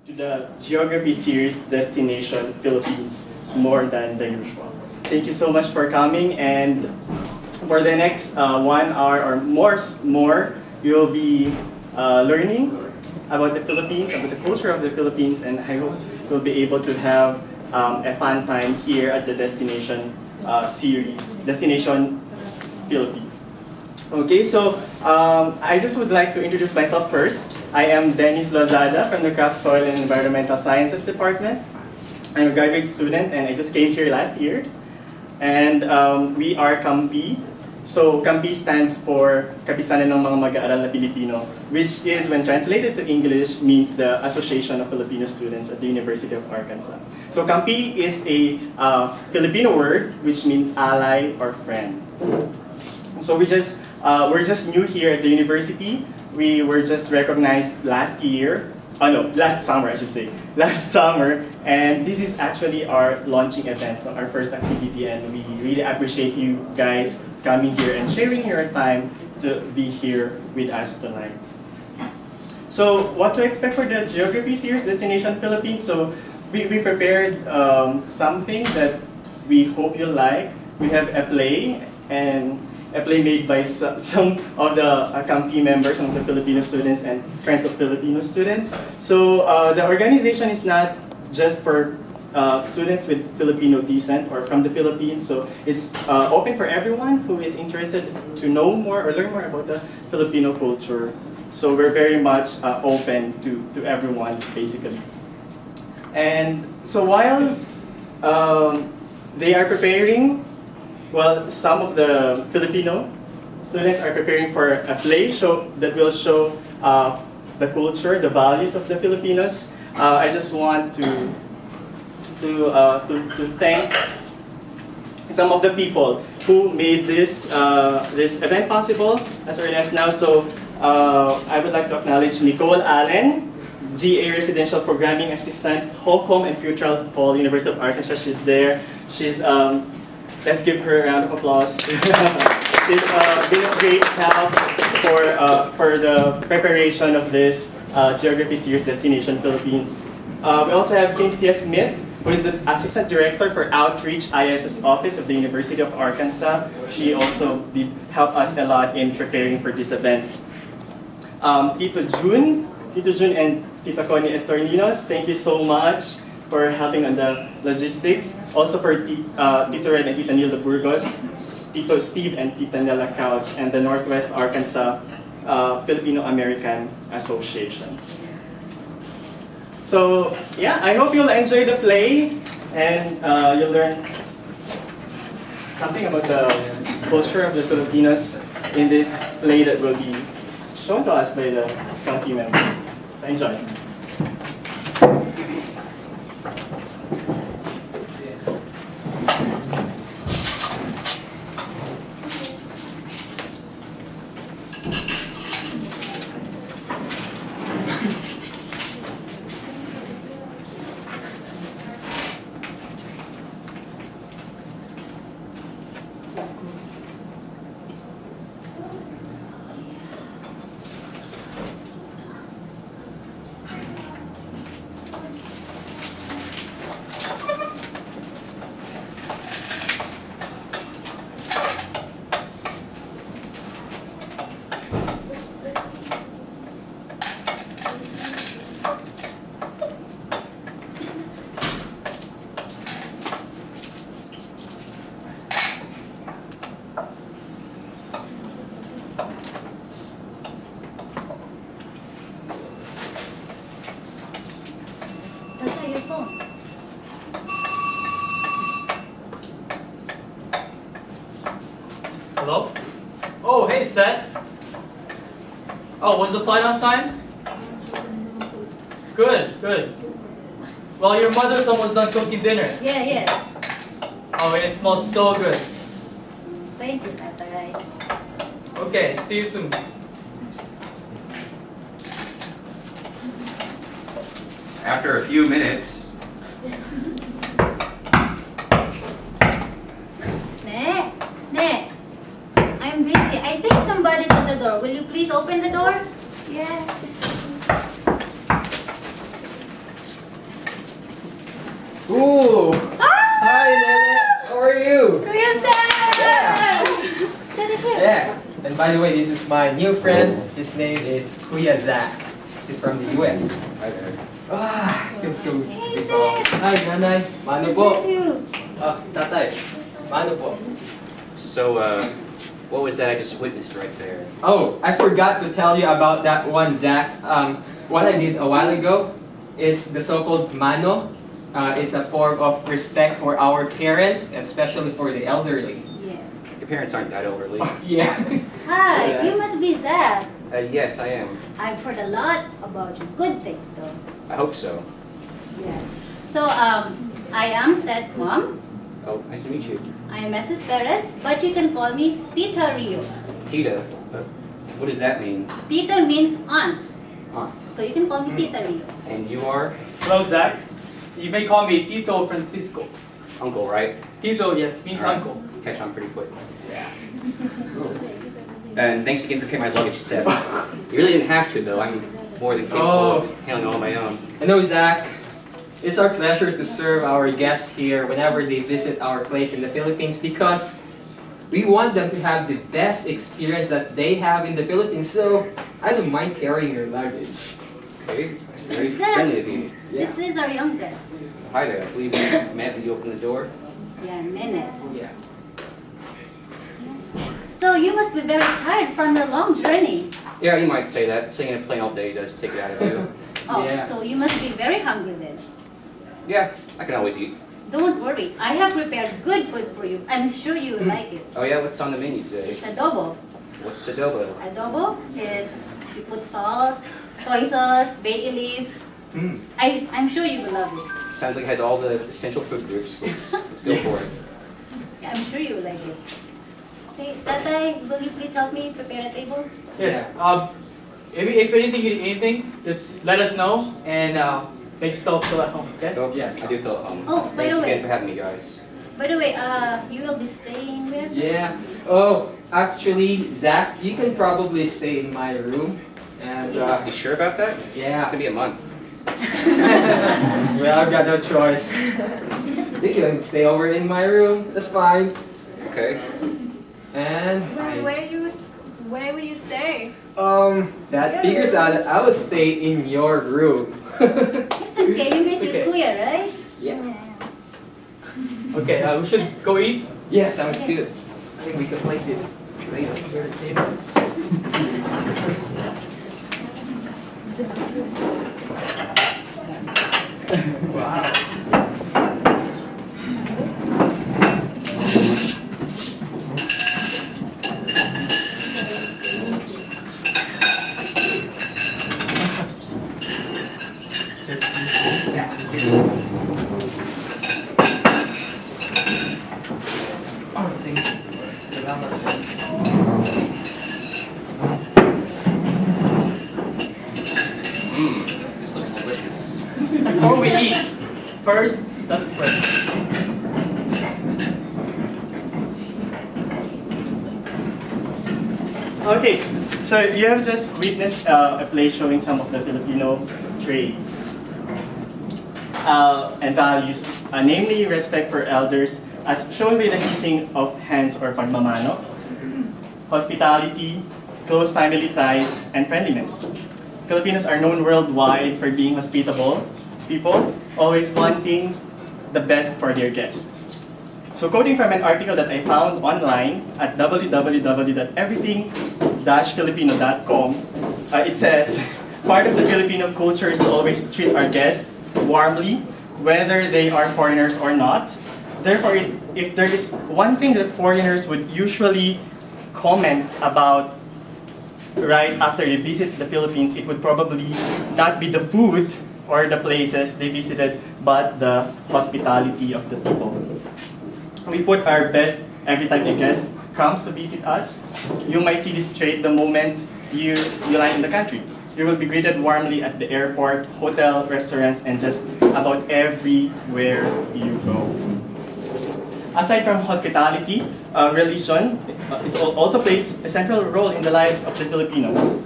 to the Geography Series Destination Philippines more than the usual. Thank you so much for coming, and for the next 1 hour or more, you'll be learning about the Philippines, about the culture of the Philippines, and I hope you'll be able to have a fun time here at the Destination Series, Destination Philippines. Okay, so I just would like to introduce myself first. I am Dennis Lozada from the Craft, Soil, and Environmental Sciences Department. I'm a graduate student and I just came here last year. And we are KAMPI. So KAMPI stands for Kapisanan ng mga Mag-aaral na Pilipino, which is, when translated to English, means the Association of Filipino Students at the University of Arkansas. So KAMPI is a Filipino word which means ally or friend. So we're just new here at the university. We were just recognized last summer, I should say. Last summer, and this is actually our launching event, so our first activity, and we really appreciate you guys coming here and sharing your time to be here with us tonight. So what to expect for the Geography Series Destination Philippines? So we prepared something that we hope you like. We have a play, and a play made by some of the KAMPI members, some of the Filipino students and friends of Filipino students. So the organization is not just for students with Filipino descent or from the Philippines. So it's open for everyone who is interested to know more or learn more about the Filipino culture. So we're very much open to everyone, basically. And so while they are preparing, well, some of the Filipino students are preparing for a play show that will show the culture, the values of the Filipinos. I just want to thank some of the people who made this event possible as early as now. So I would like to acknowledge Nicole Allen, GA Residential Programming Assistant, Holcombe and Future Hall, University of Arkansas. She's there. She's let's give her a round of applause. She's been a great help for the preparation of this Geography Series Destination Philippines. We also have Cynthia Smith, who is the Assistant Director for Outreach ISS Office of the University of Arkansas. She also did help us a lot in preparing for this event. Tito June and Tita Connie Estorninos, thank you so much for helping on the logistics. Also for Tito Red and Tita Nilda Burgos, Tito Steve and Tita Nella Couch, and the Northwest Arkansas Filipino-American Association. So yeah, I hope you'll enjoy the play and you'll learn something about the culture of the Filipinos in this play that will be shown to us by the KAMPI members. So enjoy. Hello? Oh, hey, Seth. Oh, was the flight on time? Good, good. Well, your mother's almost done cooking dinner. Yeah. Oh, and it smells so good. Thank you, Tatay. Okay, see you soon. After a few minutes, Ne, I'm busy. I think somebody's at the door. Will you please open the door? Yes. Ooh! Hi, Nene! How are you? Kuya Sam! Yeah. That is it. Yeah. And by the way, this is my new friend. His name is Kuya Zach. He's from the US. Hi there. Let's go. Hey, Zach. Hi, Nanay. Mano God po. bless you. Tatay. Mano po. So, what was that I just witnessed right there? Oh, I forgot to tell you about that one, Zach. What I did a while ago is the so-called mano. It's a form of respect for our parents, especially for the elderly. Yes. Your parents aren't that elderly. Yeah. Hi, Yeah. you must be Zach. Yes, I am. I've heard a lot about you. Good things, though. I hope so. Yeah. So, I am Seth's mom. Oh, nice to meet you. I am Mrs. Perez, but you can call me Tita Rio. Tita, what does that mean? Tita means aunt, Aunt. so you can call me Tita Rio. And you are? Hello, Zach. You may call me Tito Francisco. Uncle, right? Tito, yes, means Alright. uncle. Catch on pretty quick. Yeah. And thanks again for carrying my luggage, Seth. You really didn't have to, though. I'm more than capable of handling it all on my own. Hello, Zach. It's our pleasure to serve our guests here whenever they visit our place in the Philippines because we want them to have the best experience that they have in the Philippines. So I don't mind carrying your luggage. Okay, very Zach. friendly of you. This is our youngest. Hi there. I believe we met when you opened the door. Yeah, Nene. Yeah. So you must be very tired from your long journey. Yeah, you might say that. Sitting in a plane all day does take it out of you. Oh, Yeah. so you must be very hungry then. Yeah, I can always eat. Don't worry, I have prepared good food for you. I'm sure you will like it. Oh yeah, what's on the menu today? It's adobo. What's adobo? Adobo is you put salt, soy sauce, bay leaf. Mm. I'm sure you will love it. Sounds like it has all the essential food groups. Let's go for it. Yeah, I'm sure you will like it. Okay, Tatay, will you please help me prepare a table? Yes. If anything, you need anything, just let us know and make yourself feel at home. Okay. Oh, yeah, I do feel at home. Oh, by Thanks the way. again for having me, guys. By the way, you will be staying where? Yeah. Oh, actually, Zach, you can probably stay in my room. And You sure about that? yeah. It's gonna be a month. Well, I've got no choice. You can stay over in my room. That's fine. Okay. And Where will you stay? that figures out that I will stay in your room. It's okay, you miss your Okay. kuya, right? Yeah. Okay. We should go eat. Yes, sounds good. I think we can place it right over here at the table. Wow. Oh, thank you. Salamat. This looks delicious. Before we eat, first let's pray. Okay, so you have just witnessed a play showing some of the Filipino traits and values, namely respect for elders, as shown by the kissing of hands or pagmamano, hospitality, close family ties, and friendliness. Filipinos are known worldwide for being hospitable people, always wanting the best for their guests. So quoting from an article that I found online at www.everything-filipino.com, it says, part of the Filipino culture is to always treat our guests warmly, whether they are foreigners or not. Therefore, if there is one thing that foreigners would usually comment about right after they visit the Philippines, it would probably not be the food or the places they visited, but the hospitality of the people. We put our best every time a guest comes to visit us. You might see this trait the moment you land in the country. You will be greeted warmly at the airport, hotel, restaurants, and just about everywhere you go. Aside from hospitality, religion also plays a central role in the lives of the Filipinos.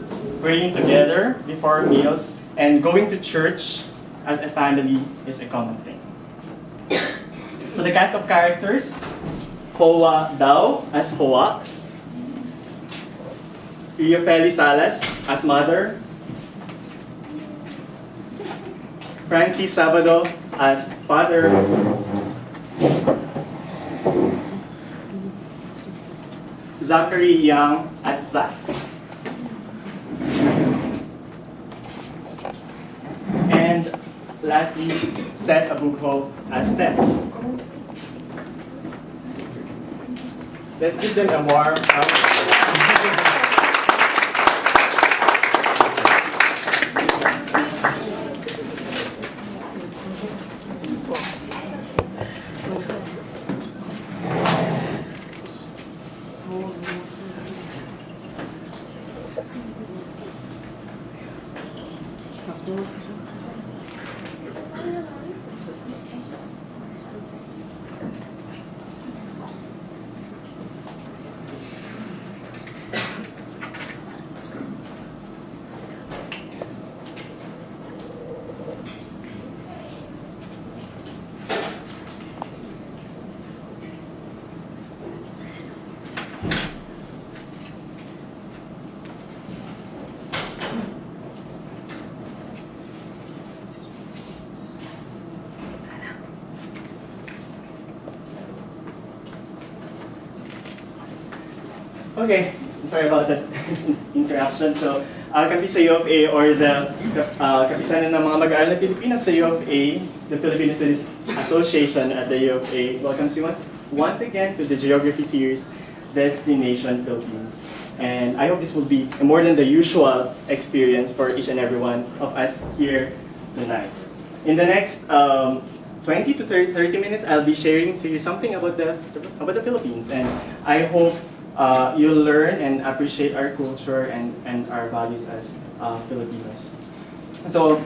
Praying together before meals and going to church as a family is a common thing. the cast of characters, Hoa Dao as Hoa, Feli Salas as Mother, Francis Sabado as Father, Zachary Yang as Zach, and lastly, Seth Abugho as Seth. Let's give them a warm applause. Okay, sorry about that interruption. So, KAMPI sa U of A, or the kapisanan ng mga mag-aaral na Pilipinas sa U of A, the Filipino Studies Association at the U of A, welcomes you once again to the Geography Series, Destination Philippines. And I hope this will be more than the usual experience for each and every one of us here tonight. In the next 20 to 30 minutes, I'll be sharing to you something about the Philippines, and I hope you'll learn and appreciate our culture and our values as Filipinos. So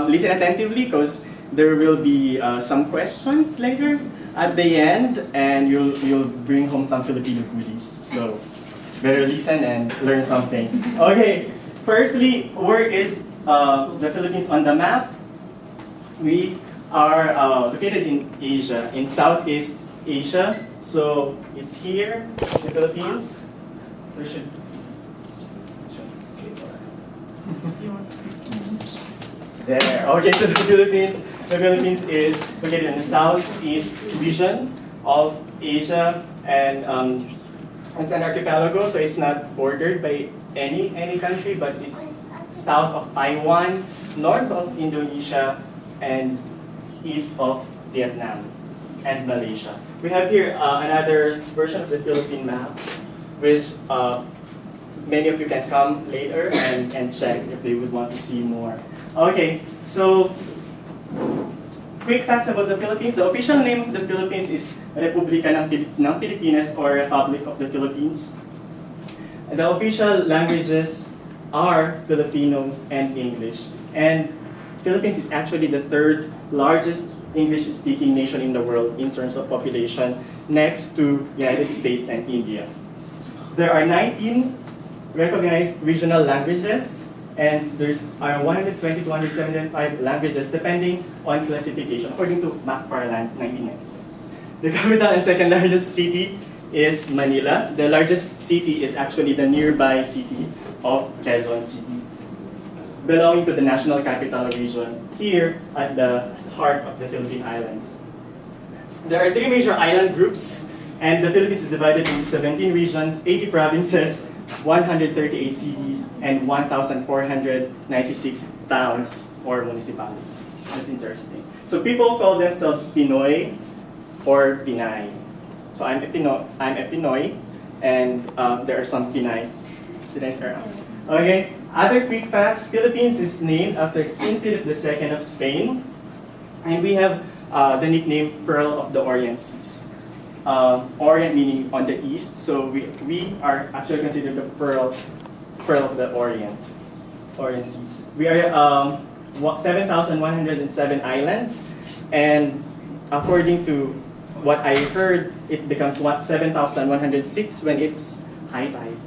listen attentively, because there will be some questions later at the end, and you'll bring home some Filipino goodies. So better listen and learn something. Okay, firstly, where is the Philippines on the map? We are located in Asia, in Southeast Asia. So it's here, the Philippines. There should there. Okay, so the Philippines is located in the southeast region of Asia, and it's an archipelago, so it's not bordered by any country, but it's south of Taiwan, north of Indonesia, and east of Vietnam and Malaysia. We have here another version of the Philippine map, which many of you can come later and check if they would want to see more. Okay, so quick facts about the Philippines. The official name of the Philippines is Republika ng Pilipinas, or Republic of the Philippines. The official languages are Filipino and English. And Philippines is actually the third largest English-speaking nation in the world in terms of population, next to United States and India. There are 19 recognized regional languages, and there's 120 to 175 languages depending on classification, according to MacFarland 1990. The capital and second largest city is Manila. The largest city is actually the nearby city of Quezon City, belonging to the National Capital Region, here at the heart of the Philippine Islands. There are 3 major island groups, and the Philippines is divided into 17 regions, 80 provinces, 138 cities, and 1,496 towns or municipalities. That's interesting. So people call themselves Pinoy or Pinay. So I'm a Pinoy, and there are some Pinays around. Okay. Other quick facts: Philippines is named after King Philip II of Spain, and we have the nickname Pearl of the Orient Seas. Orient meaning on the east, so we are actually considered the Pearl of the Orient Seas. We are 7,107 islands, and according to what I heard, it becomes 7,106 when it's high tide.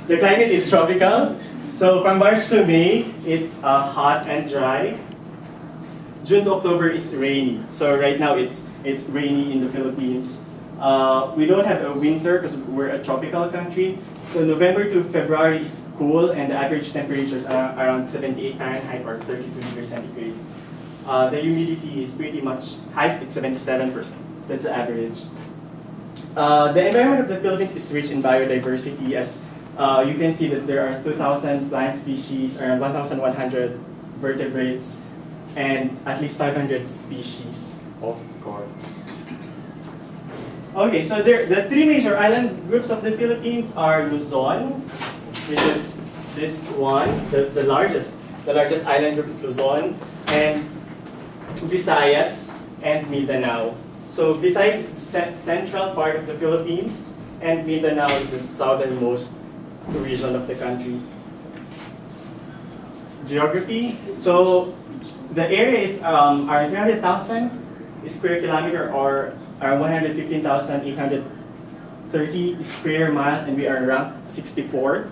The climate is tropical. So from March to May, it's hot and dry. June to October, it's rainy. So right now, it's rainy in the Philippines. We don't have a winter because we're a tropical country. So November to February is cool, and the average temperatures are around 78 Fahrenheit or 32 degrees centigrade. The humidity is pretty much high, it's 77%. That's the average. The environment of the Philippines is rich in biodiversity, as you can see that there are 2,000 plant species, around 1,100 vertebrates, and at least 500 species of corals. Okay, so the three major island groups of the Philippines are Luzon, which is this one, the largest island group is Luzon, and Visayas and Mindanao. So Visayas is the central part of the Philippines, and Mindanao is the southernmost region of the country. Geography. So the area is around 300,000 square kilometer, or around 115,830 square miles, and we are ranked 64.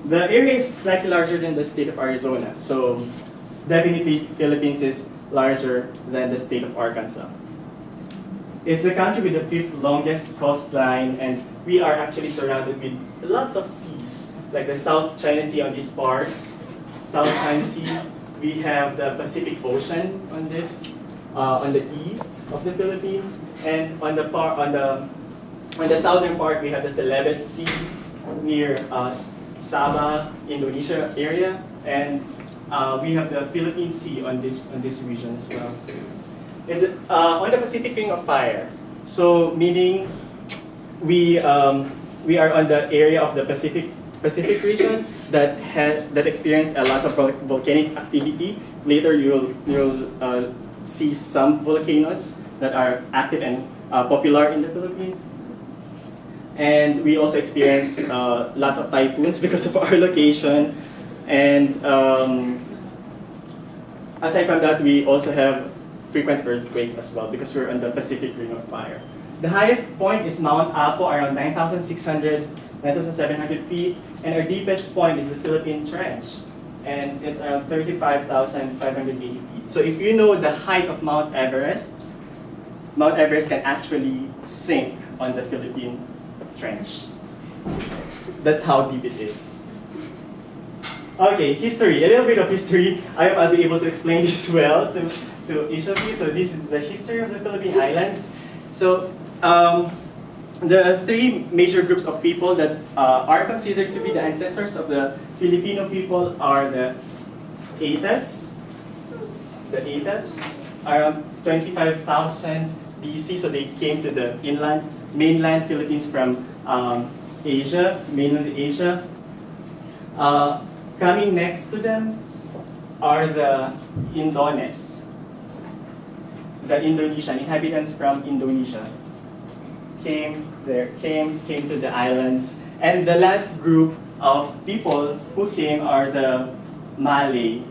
The area is slightly larger than the state of Arizona, so definitely Philippines is larger than the state of Arkansas. It's a country with the fifth longest coastline, and we are actually surrounded with lots of seas, like the South China Sea on this part, South China Sea. We have the Pacific Ocean on this, on the east of the Philippines, and on the southern part we have the Celebes Sea near Sabah, Indonesia area, and we have the Philippine Sea on this region as well. It's on the Pacific Ring of Fire, so meaning we are on the area of the Pacific region that experienced a lot of volcanic activity. Later you'll see some volcanoes that are active and popular in the Philippines. And we also experience lots of typhoons because of our location. And aside from that, we also have frequent earthquakes as well because we're on the Pacific Ring of Fire. The highest point is Mount Apo, around 9,700 feet, and our deepest point is the Philippine Trench, and it's around 35,580 feet. So if you know the height of Mount Everest can actually sink on the Philippine Trench. That's how deep it is. Okay, history, a little bit of history. I hope I'll be able to explain this well to each of you. So this is the history of the Philippine Islands. So the three major groups of people that are considered to be the ancestors of the Filipino people are the Atas. The Atas, around 25,000 BC. So they came to the mainland Philippines from Asia, mainland Asia. Coming next to them are the Indones, the Indonesian inhabitants from Indonesia. Came to the islands, and the last group of people who came are the Malay,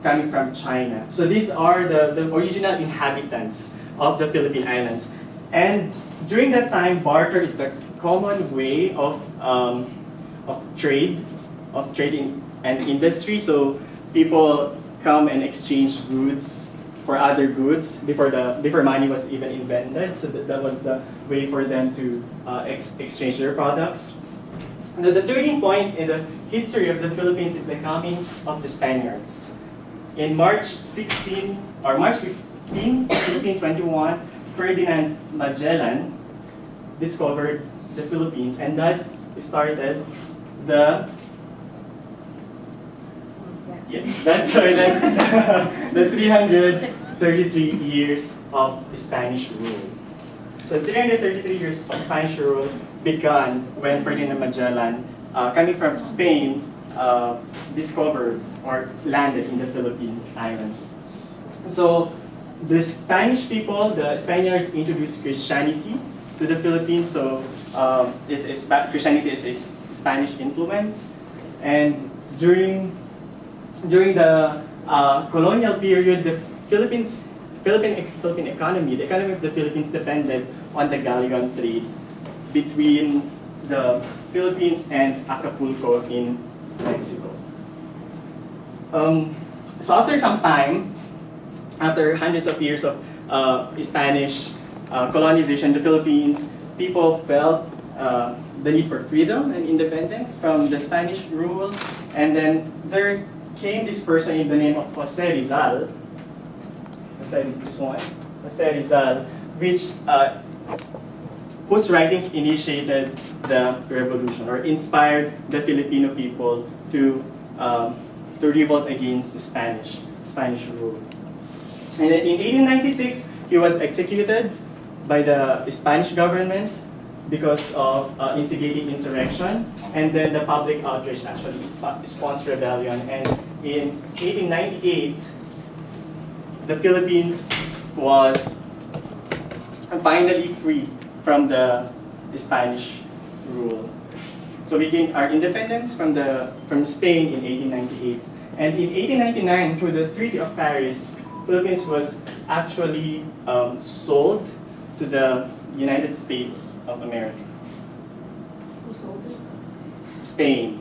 coming from China. So these are the original inhabitants of the Philippine Islands. And during that time, barter is the common way of trade and industry. So people come and exchange goods for other goods before money was even invented. So that was the way for them to exchange their products. So the turning point in the history of the Philippines is the coming of the Spaniards. In March 15, 1521, Ferdinand Magellan discovered the Philippines, and that started the the 333 years of Spanish rule. So 333 years of Spanish rule began when Ferdinand Magellan, coming from Spain, discovered or landed in the Philippine Islands. So the Spanish people, the Spaniards, introduced Christianity to the Philippines. So Christianity is a Spanish influence, and during the colonial period, the Philippine economy, the economy of the Philippines depended on the galleon trade between the Philippines and Acapulco in Mexico. So after some time, after hundreds of years of Spanish colonization in the Philippines, people felt the need for freedom and independence from the Spanish rule. And then there came this person in the name of Jose Rizal, Jose Rizal, which whose writings initiated the revolution or inspired the Filipino people to revolt against the Spanish rule. And then in 1896, he was executed by the Spanish government because of instigating insurrection, and then the public outrage actually sponsored rebellion. And in 1898, the Philippines was finally free from the Spanish rule. So we gained our independence from Spain in 1898. And in 1899, through the Treaty of Paris, Philippines was actually sold to the United States of America. Spain.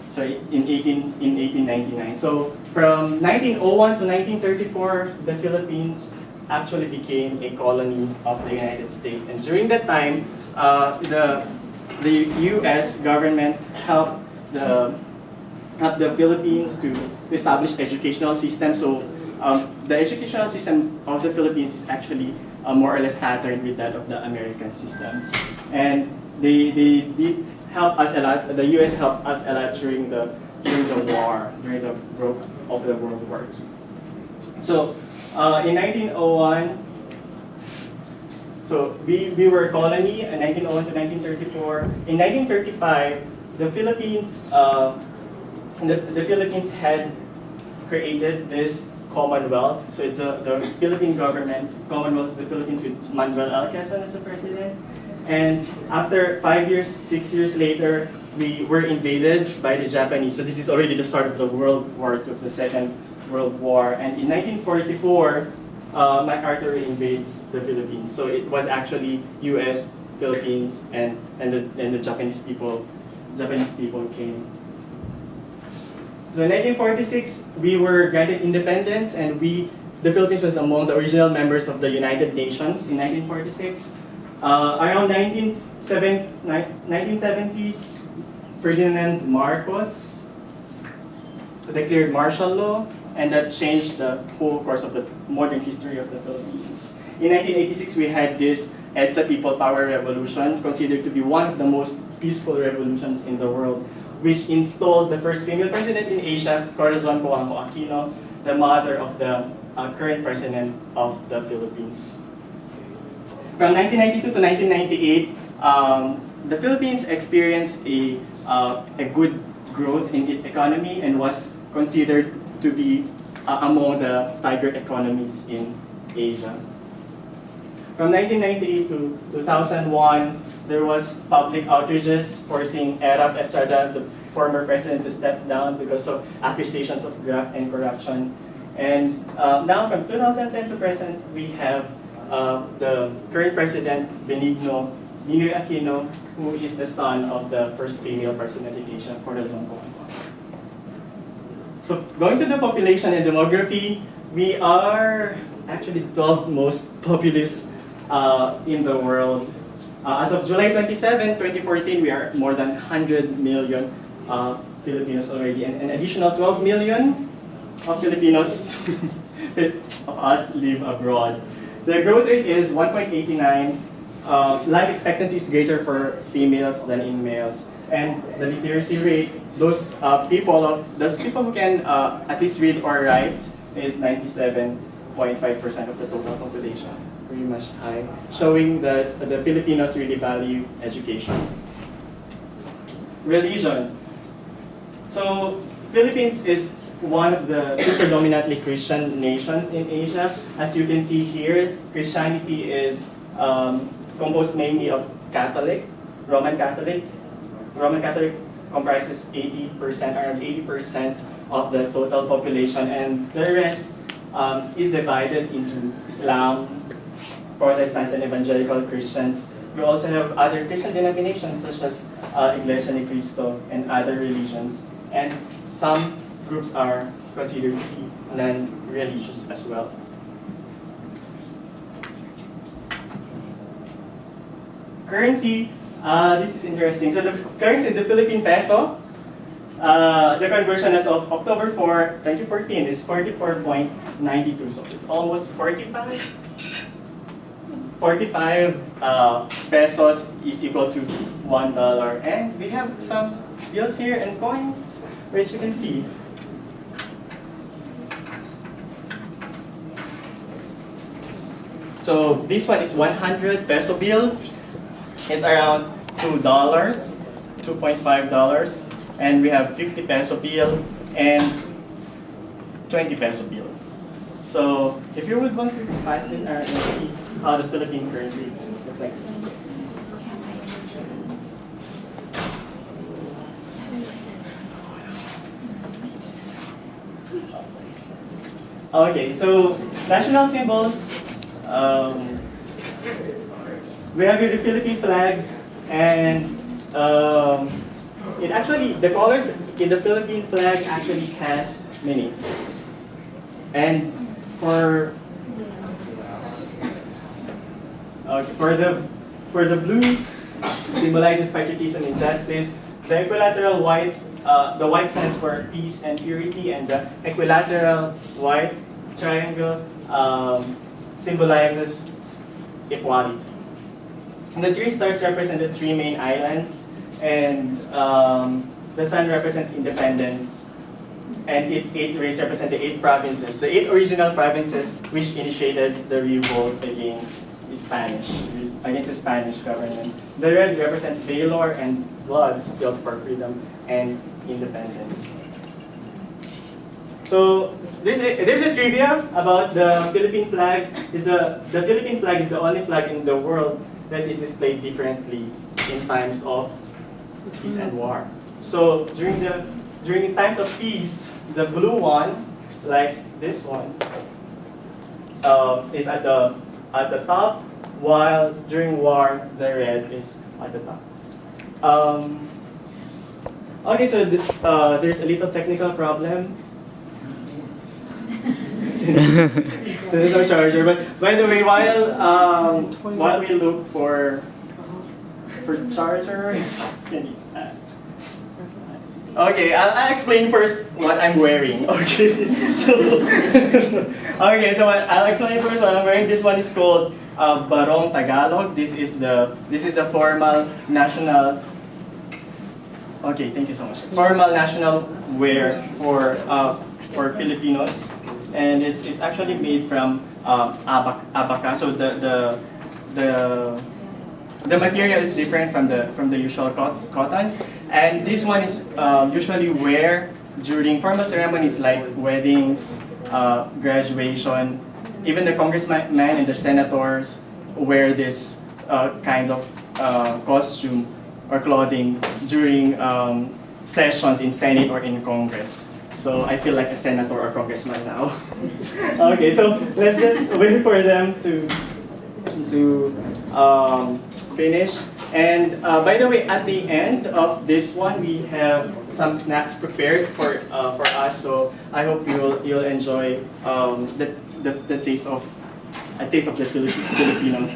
So in 1899. So from 1901 to 1934, the Philippines actually became a colony of the United States. And during that time, the U.S. government helped the Philippines to establish educational system. So the educational system of the Philippines is actually more or less patterned with that of the American system. And they did help us a lot. The U.S. helped us a lot during the war, during the growth of the World War II. So in 1901, so we were a colony in 1901 to 1934. In 1935, the Philippines had created this Commonwealth. So it's the Philippine government, Commonwealth of the Philippines, with Manuel L. Quezon as the president. And after 5 years, 6 years later, we were invaded by the Japanese. So this is already the start of the World War II, of the Second World War. And in 1944, MacArthur invades the Philippines. So it was actually U.S., Philippines, and the Japanese people came. So in 1946, we were granted independence, and the Philippines was among the original members of the United Nations in 1946. Around 1970s, Ferdinand Marcos declared martial law, and that changed the whole course of the modern history of the Philippines. In 1986, we had this EDSA People Power Revolution, considered to be one of the most peaceful revolutions in the world, which installed the first female president in Asia, Corazon Aquino, the mother of the current president of the Philippines. From 1992 to 1998, the Philippines experienced a good growth in its economy and was considered to be among the tiger economies in Asia. From 1998 to 2001, there was public outrages forcing Erap Estrada, the former president, to step down because of accusations of graft and corruption. And now from 2010 to present, we have the current president, Nicuh Aquino, who is the son of the first female president in Asia, Corazon Aquino. So going to the population and demography, we are actually the 12th most populous in the world. As of July 27, 2014, we are more than 100 million Filipinos already, and an additional 12 million of Filipinos of us live abroad. The growth rate is 1.89. Life expectancy is greater for females than in males, and the literacy rate, those people who can at least read or write, is 97.5% of the total population. Pretty much high, showing that the Filipinos really value education. Religion. So Philippines is one of the two predominantly Christian nations in Asia. As you can see here, Christianity is composed mainly of Catholic, Roman Catholic. Roman Catholic comprises 80%, around 80% of the total population, and the rest is divided into Islam, Protestants, and evangelical Christians. We also have other Christian denominations such as Iglesia ni Cristo and other religions, and some groups are considered to be religious as well. Currency, this is interesting. So the currency is the Philippine peso. The conversion as of October 4, 2014 is 44.92. So it's almost 45. 45 pesos is equal to $1. And we have some bills here and coins, which you can see. So this one is 100 peso bill. It's around $2, $2.5. And we have 50 peso bill and 20 peso bill. So if you would want to pass this around and see how the Philippine currency looks like. Okay, so national symbols. We have here the Philippine flag, and it actually, the colors in the Philippine flag actually has meanings. And for the blue symbolizes patriotism and justice. The equilateral white, the white stands for peace and purity, and the equilateral white triangle symbolizes equality. And the three stars represent the three main islands, and the sun represents independence, and its 8 rays represent the 8 provinces, the 8 original provinces which initiated the revolt against the Spanish government. The red represents valor and blood spilled for freedom and independence. So there's a trivia about the Philippine flag. The Philippine flag is the only flag in the world that is displayed differently in times of peace and war. So during times of peace, the blue one, like this one, is at the top, while during war the red is at the top. Okay, so there's a little technical problem. There is no charger, but by the way, while we look for charger, okay, I'll explain first what I'm wearing. Okay, so I'll explain first what I'm wearing. This one is called Barong Tagalog. This is the formal national. Okay, thank you so much. Formal national wear for Filipinos, and it's actually made from abaca. So the material is different from the usual cotton, and this one is usually wear during formal ceremonies like weddings, graduation. Even the congressmen and the senators wear this kind of costume or clothing during sessions in Senate or in Congress. So I feel like a senator or congressman now. Okay, so let's just wait for them to finish. And by the way, at the end of this one, we have some snacks prepared for us. So I hope you'll enjoy the taste of the Filipino.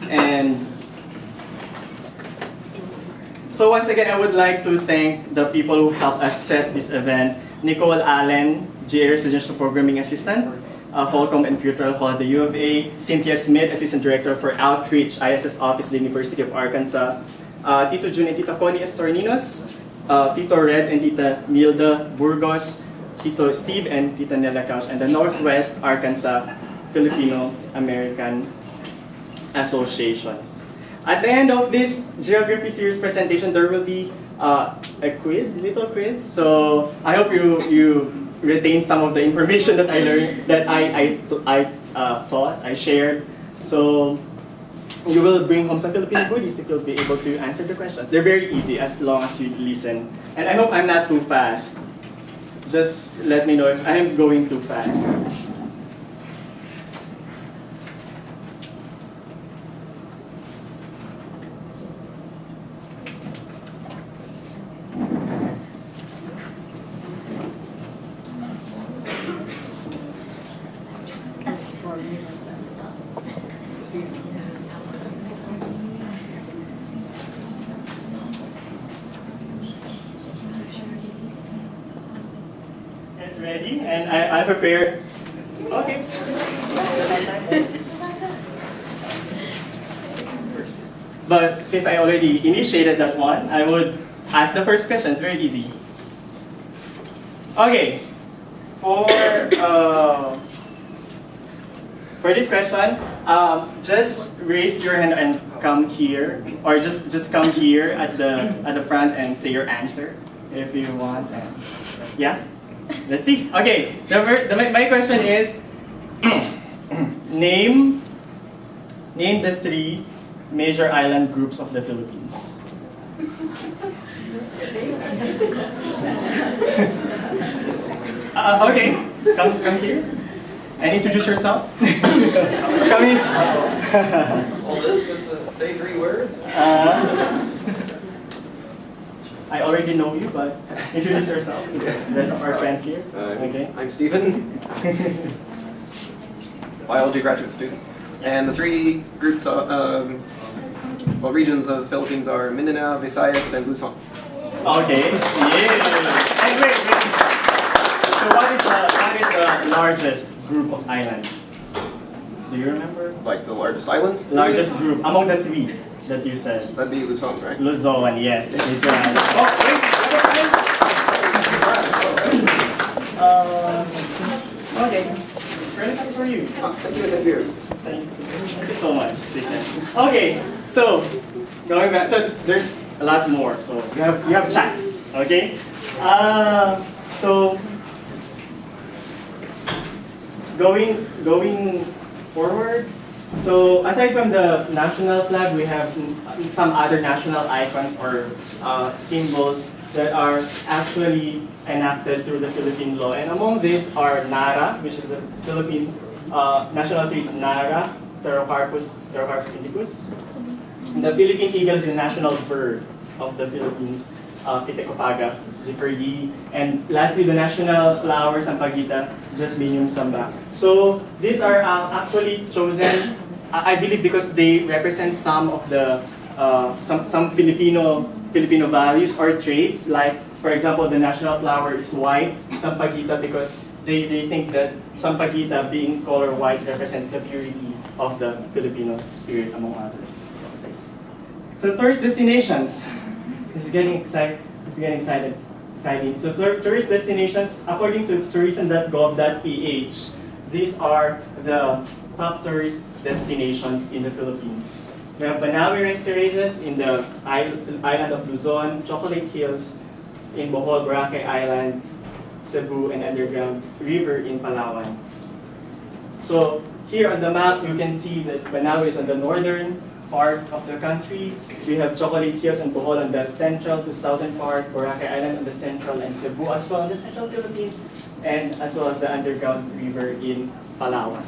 And so once again, I would like to thank the people who helped us set this event. Nicole Allen, GA Residential Programming Assistant, Holcombe and Future Hall at the U of A, Cynthia Smith, Assistant Director for Outreach, ISS Office, the University of Arkansas, Tito Jun and Tita Connie Estorninos, Tito Red and Tita Milda Burgos, Tito Steve and Tita Nela Couch, and the Northwest Arkansas Filipino American Association. At the end of this Geography Series presentation, there will be a little quiz. So I hope you retain some of the information that I learned, that I shared. So you will bring home some Filipino goodies if you'll be able to answer the questions. They're very easy as long as you listen. And I hope I'm not too fast. Just let me know if I am going too fast. Get ready, and I prepared. Okay. But since I already initiated that one, I would ask the first question. It's very easy. Okay. For this question, just raise your hand and come here, or just come here at the front and say your answer if you want. Yeah. Let's see. Okay. My question is, name the three major island groups of the Philippines. Okay, come here and introduce yourself. Come in. All this just to say 3 words? I already know you, but introduce yourself. The rest of our friends here. Okay. I'm Stephen, biology graduate student. And the 3 groups, regions of the Philippines are Mindanao, Visayas, and Luzon. Okay. Yeah. And wait. So what is the largest group of island? Do you remember? Like the largest island? Largest group among the 3 that you said. That'd be Luzon, right? Luzon, yes, that is right. Oh, wait. Okay. Very nice for you. Thank you. Thank you so much, Stephen. Okay, so going back, so there's a lot more. So you have chats, okay? So going forward. So aside from the national flag, we have some other national icons or symbols that are actually enacted through the Philippine law. And among these are Nara, which is a Philippine national tree is Nara, Pterocarpus indicus. And the Philippine eagle is the national bird of the Philippines, Pitecofaga, Zifferyi. And lastly, the national flower, Sampaguita, Jasminium samba. So these are actually chosen, I believe, because they represent some of the some Filipino values or traits. Like, for example, the national flower is white, Sampaguita, because they think that Sampaguita, being color white, represents the purity of the Filipino spirit, among others. So tourist destinations. This is getting exciting. So tourist destinations, according to tourism.gov.ph, these are the top tourist destinations in the Philippines. We have Banawe rice terraces in the island of Luzon, Chocolate Hills in Bohol, Boracay Island, Cebu, and Underground River in Palawan. So here on the map, you can see that Banawe is on the northern part of the country. We have Chocolate Hills and Bohol on the central to southern part, Boracay Island on the central, and Cebu as well in the central Philippines, and as well as the Underground River in Palawan.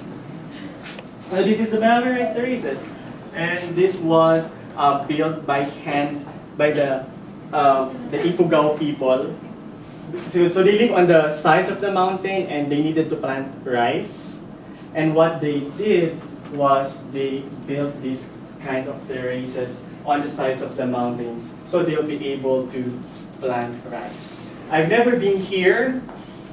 This is the Banawe rice terraces, and this was built by hand by the Ifugao people. So they live on the sides of the mountain and they needed to plant rice. And what they did was they built these kinds of terraces on the sides of the mountains so they'll be able to plant rice. I've never been here,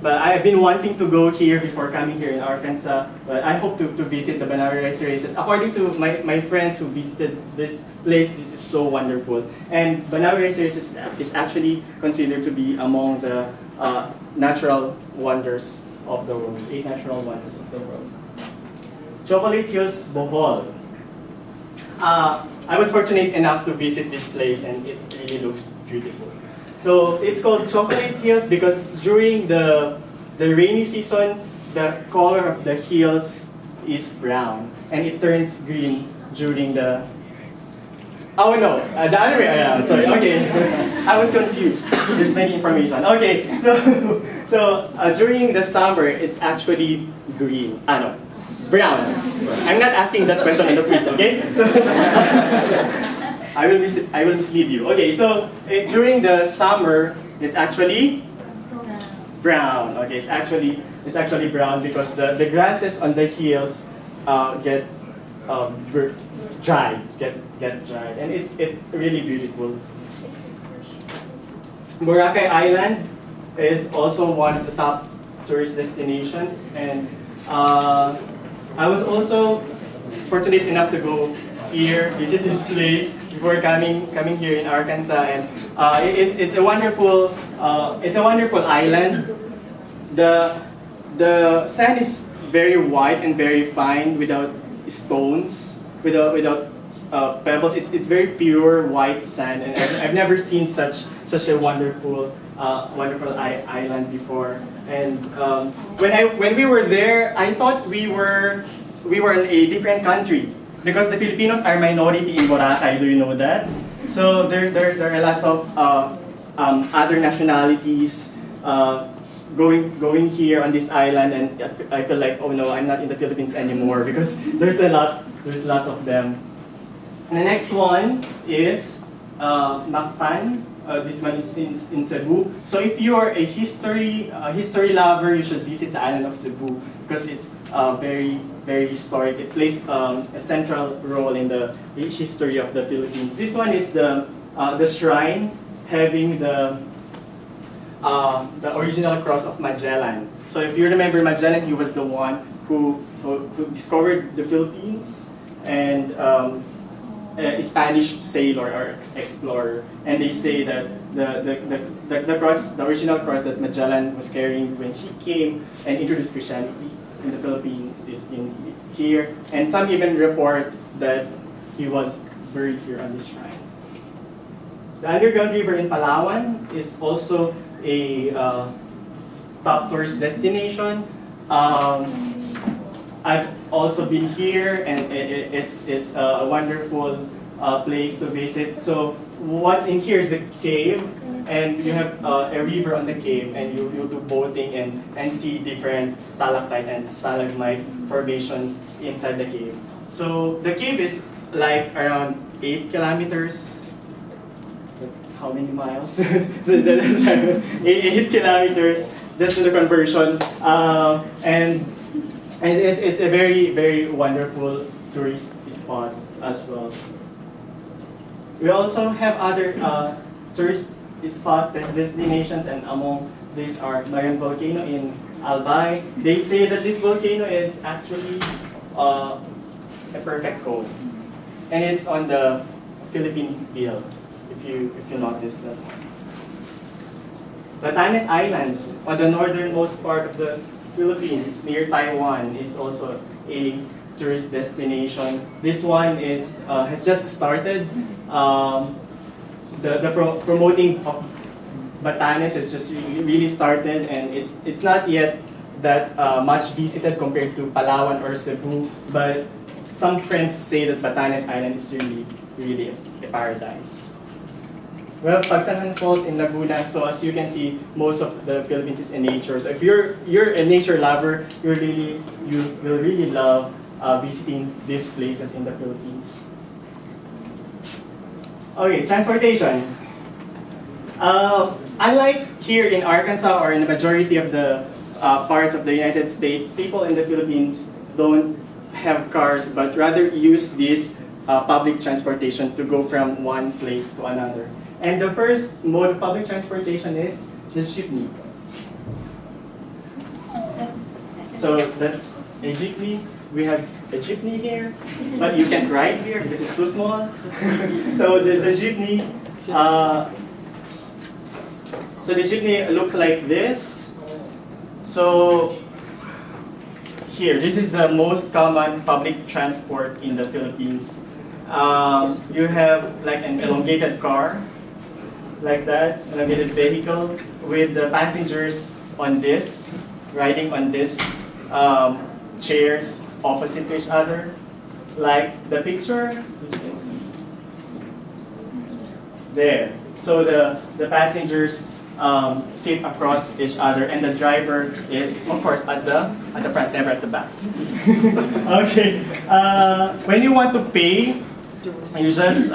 but I've been wanting to go here before coming here in Arkansas. But I hope to visit the Banawe rice terraces. According to my friends who visited this place, this is so wonderful. And Banawe rice terraces is actually considered to be among the natural wonders of the world, 8 natural wonders of the world. Chocolate Hills, Bohol. I was fortunate enough to visit this place and it really looks beautiful. So it's called Chocolate Hills because during the rainy season, the color of the hills is brown and it turns green during the... Oh no, the other way around, sorry, okay. I was confused, there's many information. Okay, so during the summer, it's actually green, no, brown. I'm not asking that question in the quiz, okay? So I will mislead you. Okay, so during the summer, it's actually brown. Okay, it's actually brown because the grasses on the hills get dried, get dried, and it's really beautiful. Boracay Island is also one of the top tourist destinations, and I was also fortunate enough to go here, visit this place before coming here in Arkansas, and it's a wonderful island. The sand is very white and very fine, without stones, without pebbles. It's very pure white sand, and I've never seen such a wonderful island before. And when we were there, I thought we were in a different country, because the Filipinos are minority in Boracay. Do you know that? So there are lots of other nationalities going here on this island, and I feel like, oh no, I'm not in the Philippines anymore, because there's lots of them. And the next one is Mactan. This one is in Cebu. So if you are a history lover, you should visit the island of Cebu, because it's very historic. It plays a central role in the history of the Philippines. This one is the shrine having the original cross of Magellan. So if you remember, Magellan, he was the one who discovered the Philippines, and a Spanish sailor or explorer, and they say that the cross, the original cross that Magellan was carrying when he came and introduced Christianity in the Philippines is in here, and some even report that he was buried here on this shrine. The underground river in Palawan is also a top tourist destination. I've also been here, and it's a wonderful place to visit. So what's in here is a cave, and you have a river on the cave, and you do boating and see different stalactite and stalagmite formations inside the cave. So the cave is like around 8 kilometers. That's how many miles? So that's 8 kilometers just in the conversion, and it's a very wonderful tourist spot as well. We also have other tourist spot destinations, and among these are Mayon Volcano in Albay. They say that this volcano is actually a perfect cone, and it's on the Philippine Bill, if you notice that. Batanes Islands, on the northernmost part of the Philippines, near Taiwan, is also a tourist destination. This one has just started. Promoting of Batanes has just really started, and it's not yet that much visited compared to Palawan or Cebu. But some friends say that Batanes Island is really a paradise. Well, Pagsanhan Falls in Laguna. So as you can see, most of the Philippines is in nature. So if you're a nature lover, you will really love visiting these places in the Philippines. Okay, transportation. Unlike here in Arkansas or in the majority of the parts of the United States, people in the Philippines don't have cars, but rather use this public transportation to go from one place to another. And the first mode of public transportation is the jeepney. So that's a jeepney. We have a jeepney here, but you can't ride here because it's too small. So the jeepney, the jeepney looks like this. So here, this is the most common public transport in the Philippines. You have like an elongated car, like that, elongated vehicle with the passengers on this, riding on this chairs opposite to each other, like the picture. There. So the passengers sit across each other, and the driver is, of course, at the front, never at the back. Okay. When you want to pay, you just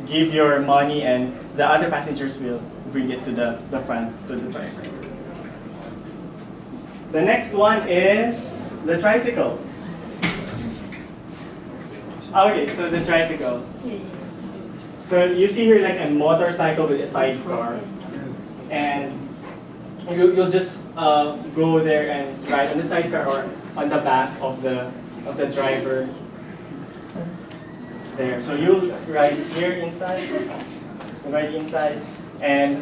give your money, and the other passengers will bring it to the front, to the driver. The next one is the tricycle. Okay, so the tricycle. So you see here like a motorcycle with a sidecar, and you'll just go there and ride on the sidecar or on the back of the driver. There. So you'll ride here inside, and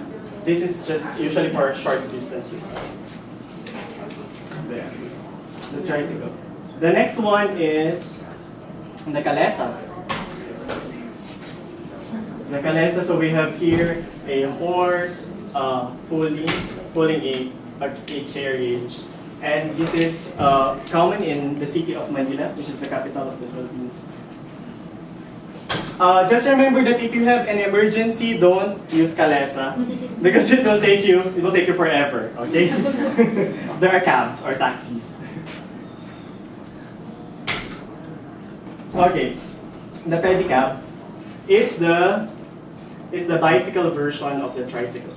this is just usually for short distances. There. The tricycle. The next one is the kalesa. The kalesa, so we have here a horse pulling a carriage. And this is common in the city of Manila, which is the capital of the Philippines. Just remember that if you have an emergency, don't use kalesa because it will take you forever. Okay? There are cabs or taxis. Okay, the pedicab. It's the bicycle version of the tricycle.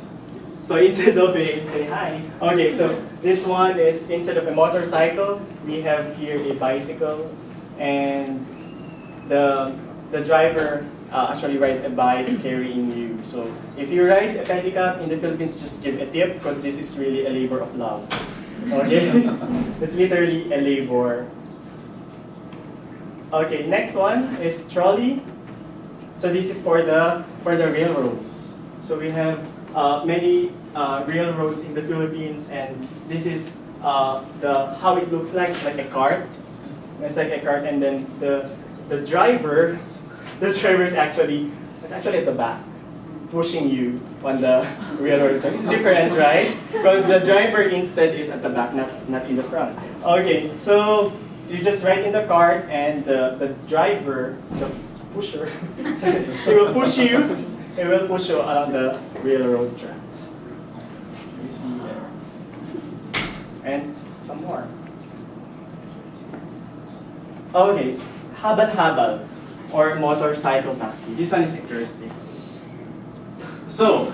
So instead of say hi. Okay, so this one is instead of a motorcycle, we have here a bicycle, and the driver actually rides a bike carrying you. So if you ride a pedicab in the Philippines, just give a tip because this is really a labor of love. Okay, it's literally a labor. Okay, next one is trolley. So this is for the railroads. So we have many railroads in the Philippines, and this is how it looks like. It's like a cart. It's like a cart, and then the driver is actually at the back, pushing you on the railroad track. It's different, right? Because the driver instead is at the back, not in the front. Okay, so you just ride in the cart, and the driver, the pusher, he will push you along the railroad tracks. You see there. And some more. Okay, habal-habal, or motorcycle taxi. This one is interesting. So,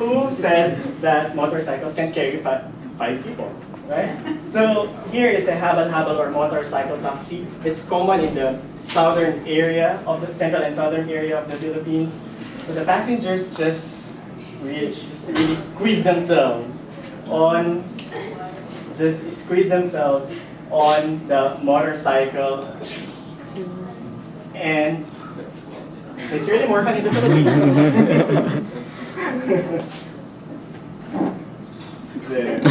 who said that motorcycles can carry five people? Right? So here is a habal-habal or motorcycle taxi. It's common in the southern area of the central and southern area of the Philippines. So the passengers just really squeeze themselves on the motorcycle, and it's really more fun in the Philippines. There.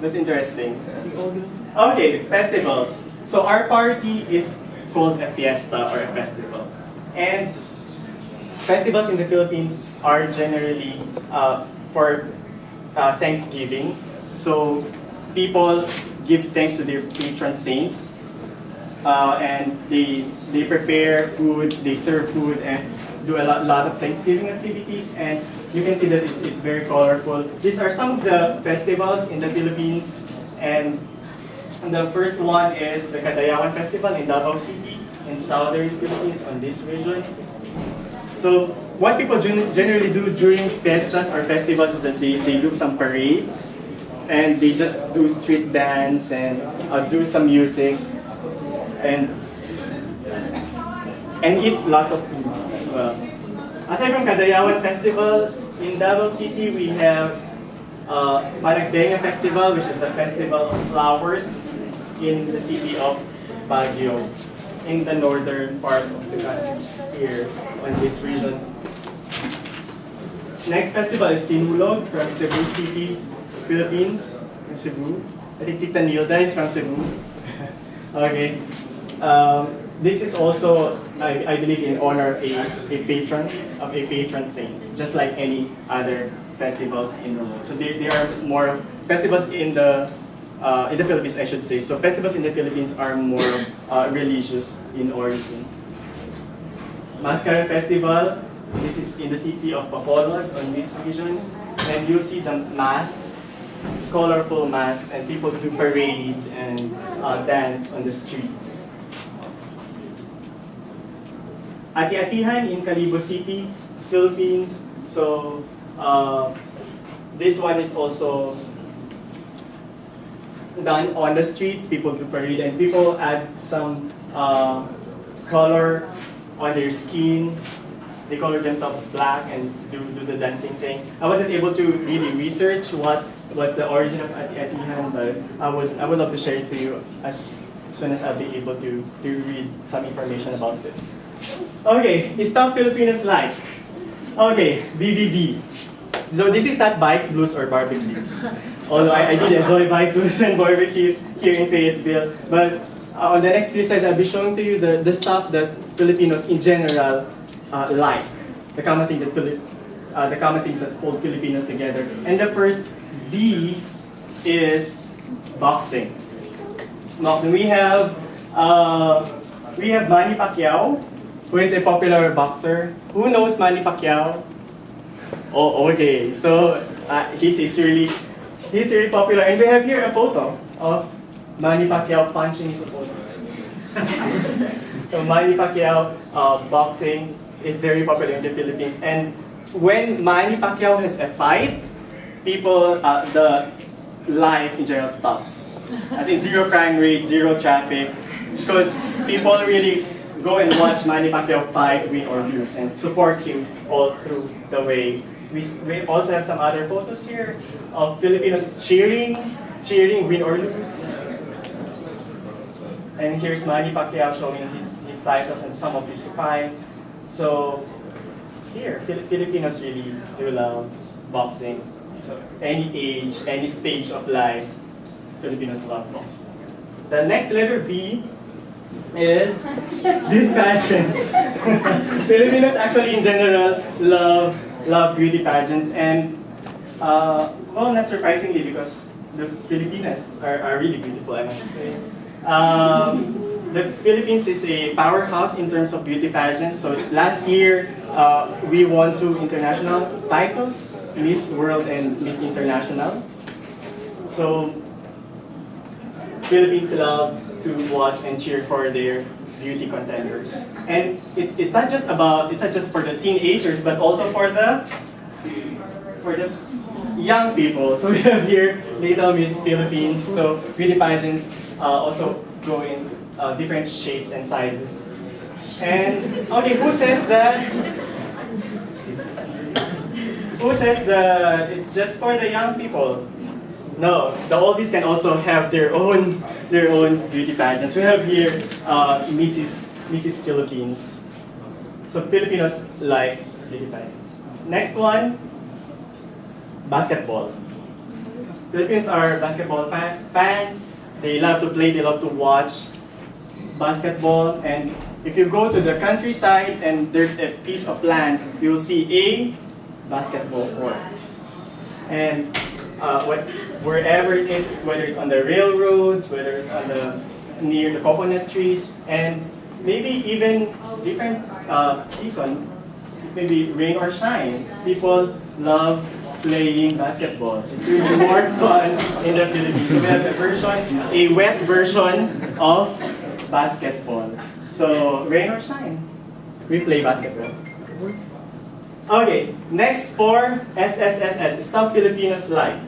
That's interesting. Okay, festivals. So our party is called a fiesta or a festival. And festivals in the Philippines are generally for Thanksgiving. So people give thanks to their patron saints, and they prepare food, they serve food, and do a lot of Thanksgiving activities. And you can see that it's very colorful. These are some of the festivals in the Philippines, and the first one is the Kadayawan Festival in Davao City in southern Philippines on this region. So what people generally do during fiestas or festivals is that they do some parades, and they just do street dance and do some music and eat lots of food as well. Aside from Kadayawan Festival, in Davao City we have Palagbenga Festival, which is the festival of flowers in the city of Baguio, in the northern part of the country, here on this region. Next festival is Sinulog from Cebu City, Philippines, from Cebu. I think Tita Nilda is from Cebu. Okay. This is also, I believe, in honor of a patron saint, just like any other festivals in the world. So there are more festivals in the Philippines, I should say. So festivals in the Philippines are more religious in origin. Mascara Festival. This is in the city of Bacolod on this region, and you'll see the masks, colorful masks, and people do parade and dance on the streets. Ati-Atihan in Calibo City, Philippines. So this one is also done on the streets. People do parade and people add some color on their skin. They color themselves black and do the dancing thing. I wasn't able to really research what's the origin of ati-atihan, but I would love to share it to you as soon as I'll be able to read some information about this. Okay, stuff Filipinos like. Okay, BBB. So this is not bikes, blues, or barbecues. Although I did enjoy bikes, blues, and barbecues here in Fayetteville. But on the next few slides, I'll be showing to you the stuff that Filipinos in general like. The common things that hold Filipinos together. And the first B is boxing. Boxing. We have Manny Pacquiao, who is a popular boxer. Who knows Manny Pacquiao? Oh, okay. So he's really popular, and we have here a photo of Manny Pacquiao punching his opponent. So Manny Pacquiao boxing is very popular in the Philippines, and when Manny Pacquiao has a fight, the life in general stops. As in zero crime rate, zero traffic, because people really go and watch Manny Pacquiao fight, win or lose, and support him all through the way. We also have some other photos here of Filipinos cheering, win or lose. And here's Manny Pacquiao showing his titles and some of his fights. So here, Filipinos really do love boxing. So any age, any stage of life, Filipinos love boxing. The next letter B is beauty pageants. Filipinos actually in general love beauty pageants, and well, not surprisingly, because the Filipinas are really beautiful, I must say. The Philippines is a powerhouse in terms of beauty pageants. So last year, we won 2 international titles, Miss World and Miss International. So Philippines love to watch and cheer for their beauty contenders. And it's not just for the teenagers, but also for the young people. So we have here Little Miss Philippines. So beauty pageants also go in different shapes and sizes. And okay, who says that it's just for the young people? No, the oldies can also have their own beauty pageants. We have here Mrs. Philippines. So Filipinos like beauty pageants. Next one, basketball. Filipinos are basketball fans. They love to play, they love to watch basketball. And if you go to the countryside and there's a piece of land, you'll see a basketball court. And wherever it is, whether it's on the railroads, whether it's near the coconut trees, and maybe even different season, maybe rain or shine, people love playing basketball. It's really more fun in the Philippines. So we have a wet version of basketball. So rain or shine, we play basketball. Okay, next for SSSS, stuff Filipinos like.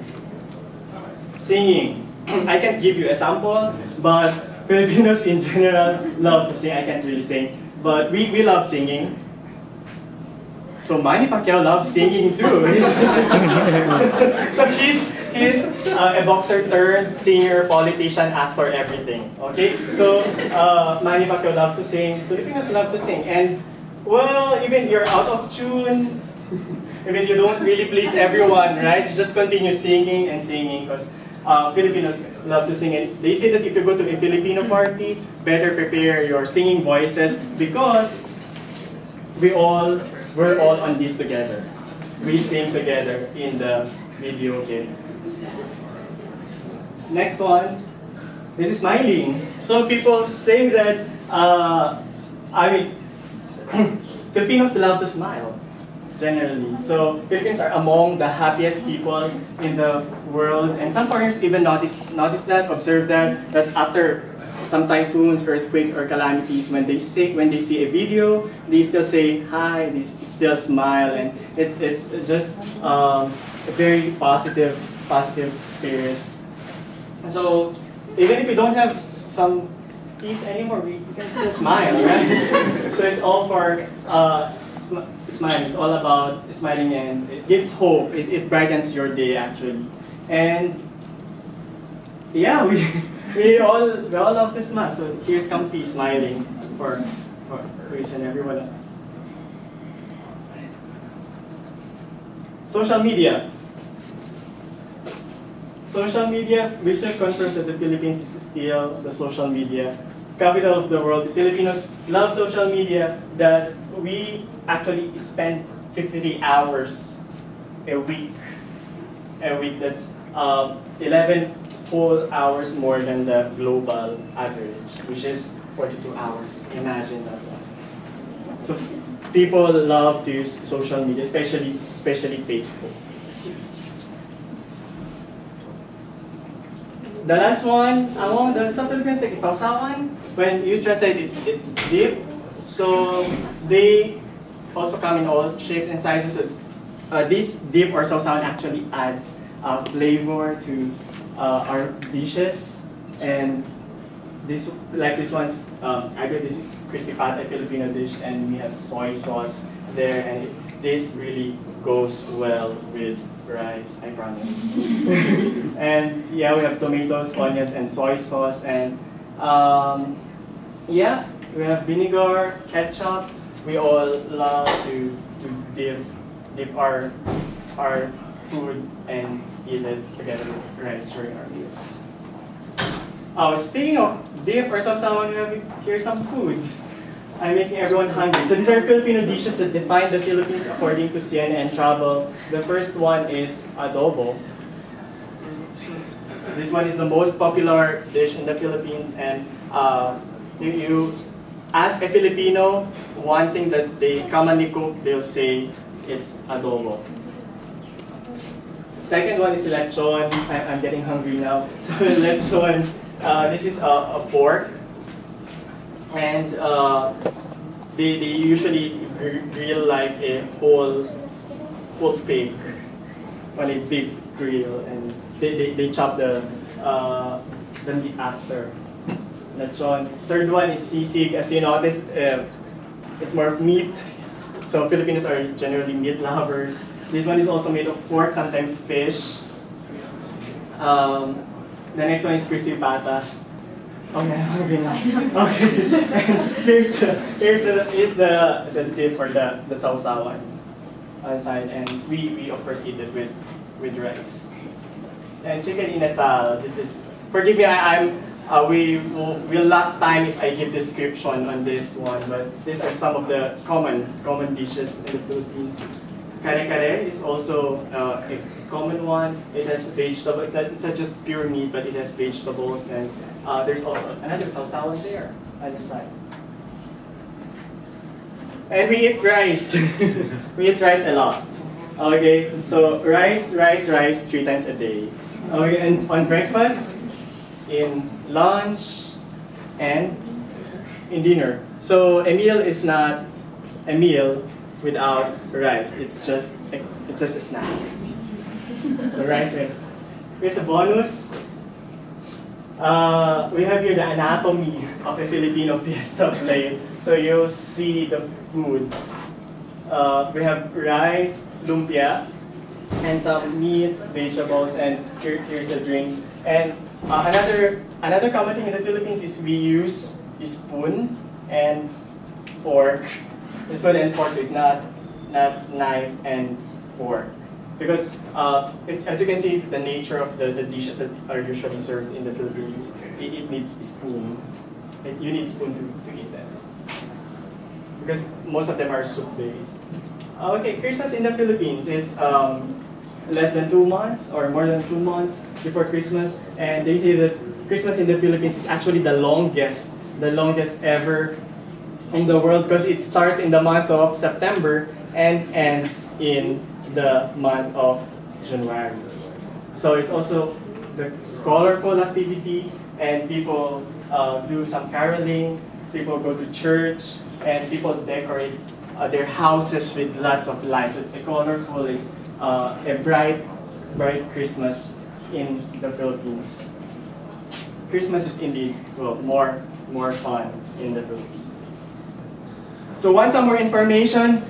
Singing. I can't give you a sample, but Filipinos in general love to sing. I can't really sing, but we love singing. So Manny Pacquiao loves singing too. So he's a boxer turned singer, politician, actor, everything. Okay, so Manny Pacquiao loves to sing. Filipinos love to sing, and well, even you're out of tune, even you don't really please everyone, right? You just continue singing and singing because Filipinos love to sing. And they say that if you go to a Filipino party, better prepare your singing voices because we're all on this together. We sing together in the video game. Next one, this is smiling. So people say that, Filipinos love to smile, generally. So Filipinos are among the happiest people in the world, and some foreigners even notice that, observe that after some typhoons, earthquakes, or calamities, when they see a video, they still say hi, they still smile, and it's just a very positive spirit. So even if we don't have some teeth anymore, we can still smile, right? So it's all for smile. It's all about smiling, and it gives hope. It brightens your day actually. And yeah, we all love to smile. So here's KAMPI smiling for each and every one of us. Social media. Social media, research confirms that the Philippines is still the social media capital of the world. The Filipinos love social media, that we actually spend 53 hours a week. That's 11 full hours more than the global average, which is 42 hours. Imagine that one. So people love to use social media, especially Facebook. The last one, some Philippines like sausawan. When you translate it, it's dip. So they also come in all shapes and sizes. So, this dip or sausawan actually adds flavor to our dishes. And this one's, this is crispy pata, Filipino dish, and we have soy sauce there, and this really goes well with rice, I promise. And yeah, we have tomatoes, onions, and soy sauce, and yeah, we have vinegar, ketchup. We all love to dip our food and eat it together with rice during our meals. Speaking of dip or sausawan, we have here some food. I'm making everyone hungry. So these are Filipino dishes that define the Philippines according to CNN Travel. The first one is adobo. This one is the most popular dish in the Philippines, and if you ask a Filipino one thing that they commonly cook, they'll say it's adobo. Second one is lechon. I'm getting hungry now. So lechon, this is a pork. And they usually grill like a whole pig on a big grill, and they chop the meat after. Lechon. Third one is sisig. As you noticed, it's more of meat. So Filipinos are generally meat lovers. This one is also made of pork, sometimes fish. The next one is crispy pata. Okay, I'm hungry now. Okay. And here's the dip or the sausawan on side, and we of course eat it with rice. And chicken inasal. This is, forgive me, we'll lack time if I give description on this one, but these are some of the common dishes in the Philippines. Kare-kare is also a common one. It has vegetables. It's not just pure meat, but it has vegetables, and there's also another sausawan there on the side. And we eat rice. We eat rice a lot. Okay, so rice 3 times a day. Okay, and on breakfast, in lunch, and in dinner. So a meal is not a meal without rice. It's just a snack. So rice. Here's a bonus. We have here the anatomy of a Filipino fiesta plate. So you'll see the food. We have rice, lumpia, and some meat, vegetables, and here's a drink. And another common thing in the Philippines is we use spoon and fork. Spoon and fork, not knife and fork. Because as you can see, the nature of the dishes that are usually served in the Philippines, it needs spoon. You need spoon to eat them. Because most of them are soup-based. Okay, Christmas in the Philippines, it's less than 2 months or more than 2 months before Christmas. And they say that Christmas in the Philippines is actually the longest ever in the world, because it starts in the month of September and ends in the month of January. So it's also the colorful activity, and people do some caroling, people go to church, and people decorate their houses with lots of lights. It's a colorful, it's a bright Christmas in the Philippines. Christmas is indeed more fun in the Philippines. So want some more information?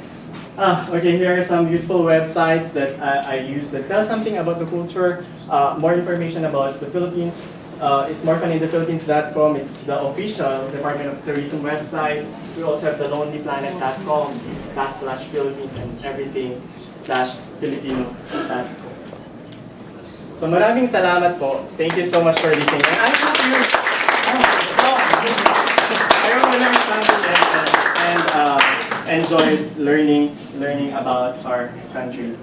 Okay, here are some useful websites that I use that tell something about the culture. More information about the Philippines. It's morefuninthephilippines.com. It's the official Department of Tourism website. We also have the lonelyplanet.com/Philippines and everything-Filipino.com. So maraming salamat po. Thank you so much for listening. And I hope you learned something and enjoyed learning about our country.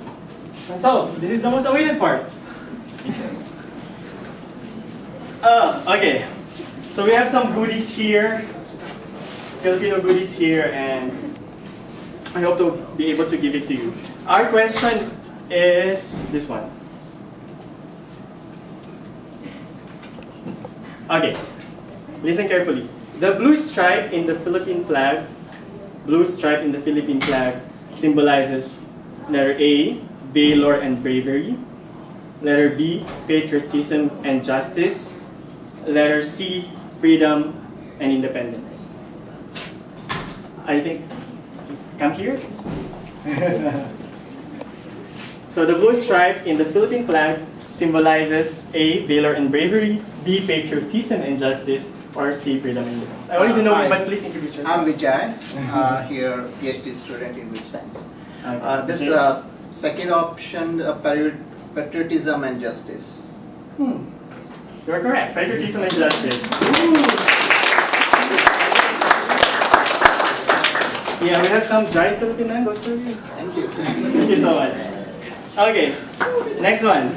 So this is the most awaited part. Okay. So we have some goodies here, Filipino goodies here, and I hope to be able to give it to you. Our question is this one. Okay, listen carefully. The blue stripe in the Philippine flag symbolizes letter A, valor and bravery, letter B, patriotism and justice, letter C, freedom and independence. I think, come here. So the blue stripe in the Philippine flag symbolizes A, valor and bravery, B, patriotism and justice, or C, freedom and independence. I already know, but please introduce yourself. I'm Vijay, here PhD student in which science. This Vijay. second option, patriotism and justice. You're correct, patriotism and justice. Yeah, we have some dried Philippine mangoes for you. Thank you. Thank you so much. Okay, next one.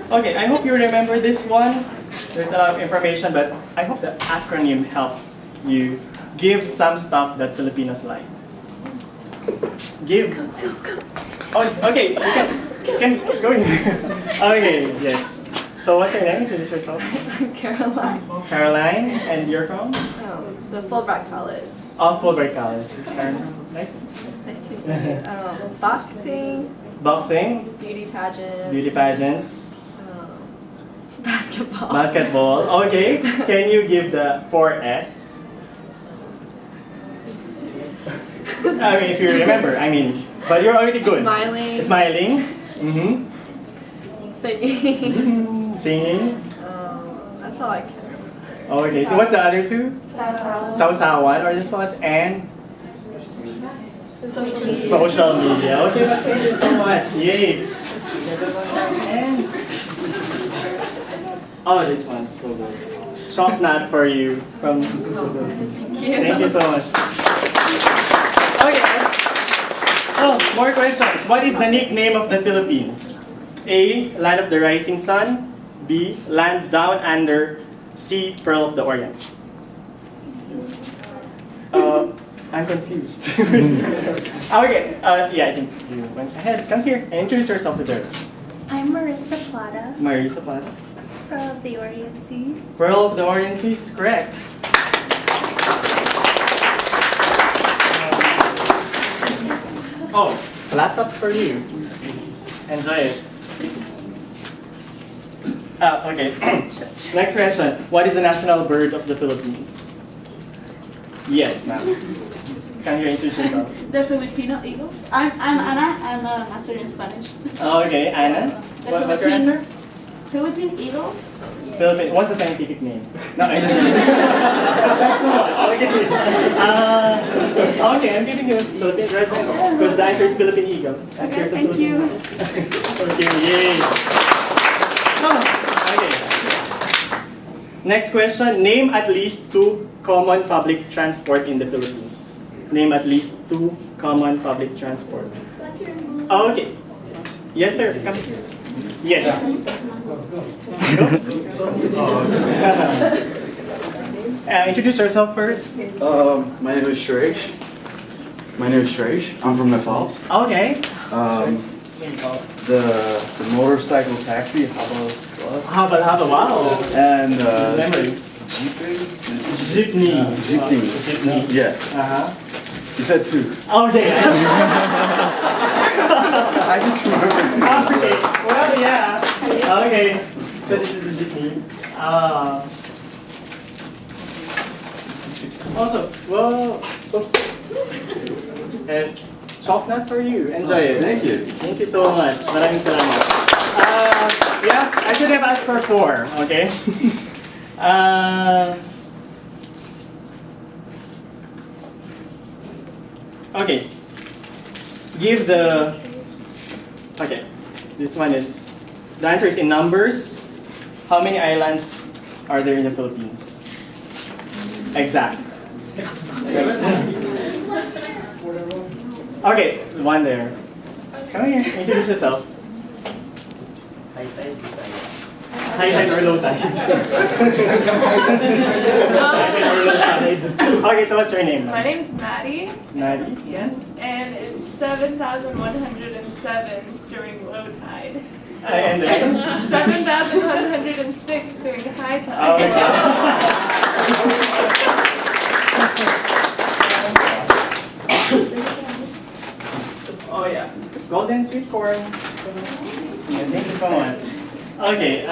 Okay, I hope you remember this one. There's a lot of information, but I hope the acronym helped you give some stuff that Filipinos like. Give. Oh, okay, you can go in. Okay, yes. So what's your name? Introduce yourself. Caroline. Caroline, and you're from? The Fulbright College. Oh, Fulbright College. It's Caroline. Nice. Nice to meet you. Boxing, Boxing, beauty pageants. beauty pageants, Basketball. basketball. Okay, can you give the 4S? I mean, if you remember, but you're already good. Smiling. Smiling. Singing. Singing. That's all I can. Okay, so what's the other two? Sausawan, or this was, and Social media. social media. Okay, thank you so much. Yay. And oh, this one's so good. Chalk nut for you from. Thank you so much. Okay. Oh, more questions. What is the nickname of the Philippines? A, Land of the Rising Sun. B, Land Down Under. C, Pearl of the Orient. I'm confused. Okay, yeah, I think you went ahead. Come here and introduce yourself to the I'm Marissa Plata Marisa Plata. from the Orient Seas. Pearl of the Orient Seas is correct. Oh, laptops for you. Enjoy it. Okay. Next question. What is the national bird of the Philippines? Yes, ma'am. Can you introduce yourself? The Filipino Eagles. I'm Ana. I'm a master in Spanish. Okay, Anna. What's your answer? Philippine Eagle. Philippine. What's the scientific name? No, I just. Thanks so much. Okay. Okay, I'm giving you Philippine red bengals because the answer is Philippine eagle. And here's a Thank you. Thank you. Yay. Oh, okay. Next question. Name at least 2 common public transport in the Philippines. Name at least 2 common public transport. Okay. Yes, sir. Come here. Yes. Introduce yourself first. My name is Shresh. I'm from Nepal. Okay. The motorcycle taxi, Haba, Haba, wow. and Memory. Jeepney. Jeepney. Yeah, Uh-huh. you said 2. Okay. I just remembered 2. Okay. Well, yeah. Okay. So this is the jeepney. Also, well, oops. And chalk nut for you. Enjoy it. Thank you. Thank you so much. Maraming salamat. Yeah, I should have asked for 4, okay? Okay. Give the, okay, this one is, the answer is in numbers. How many islands are there in the Philippines? Exact. Okay, one there. Come here, introduce yourself. High tide or low tide? High tide or low tide? Okay, so what's your name? My name's Maddie. Maddie? Yes, and it's 7,107 during low tide. And 7,106 during high tide. Oh yeah, golden sweet corn. Thank you so much. Okay,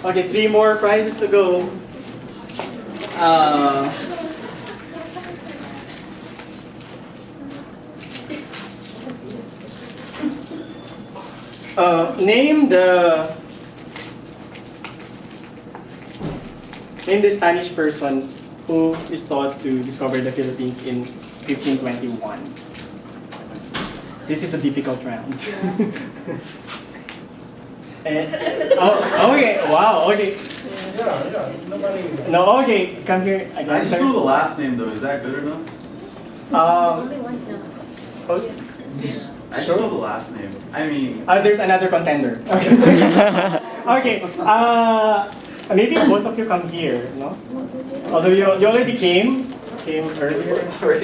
okay, 3 more prizes to go. Name the Spanish person who is thought to discover the Philippines in 1521. This is a difficult round. Okay, wow, okay. No, okay, come here I again, just sir. know the last name though. Is that good enough? Oh, I just know the last name. I mean, there's another contender. Okay. Okay. Maybe both of you come here, no? Although you already came earlier. But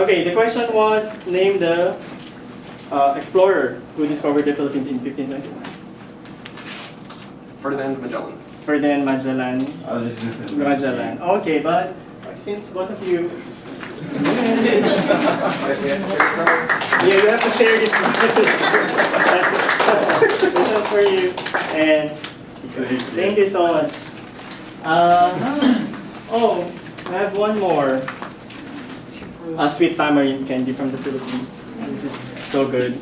okay, the question was, name the explorer who discovered the Philippines in 1521. Ferdinand Magellan. Ferdinand Magellan. I was just gonna say Magellan. Okay, but since both of you, yeah, you have to share this one. This was for you, and thank you so much. Oh, I have one more. Sweet tamarind candy from the Philippines. This is so good.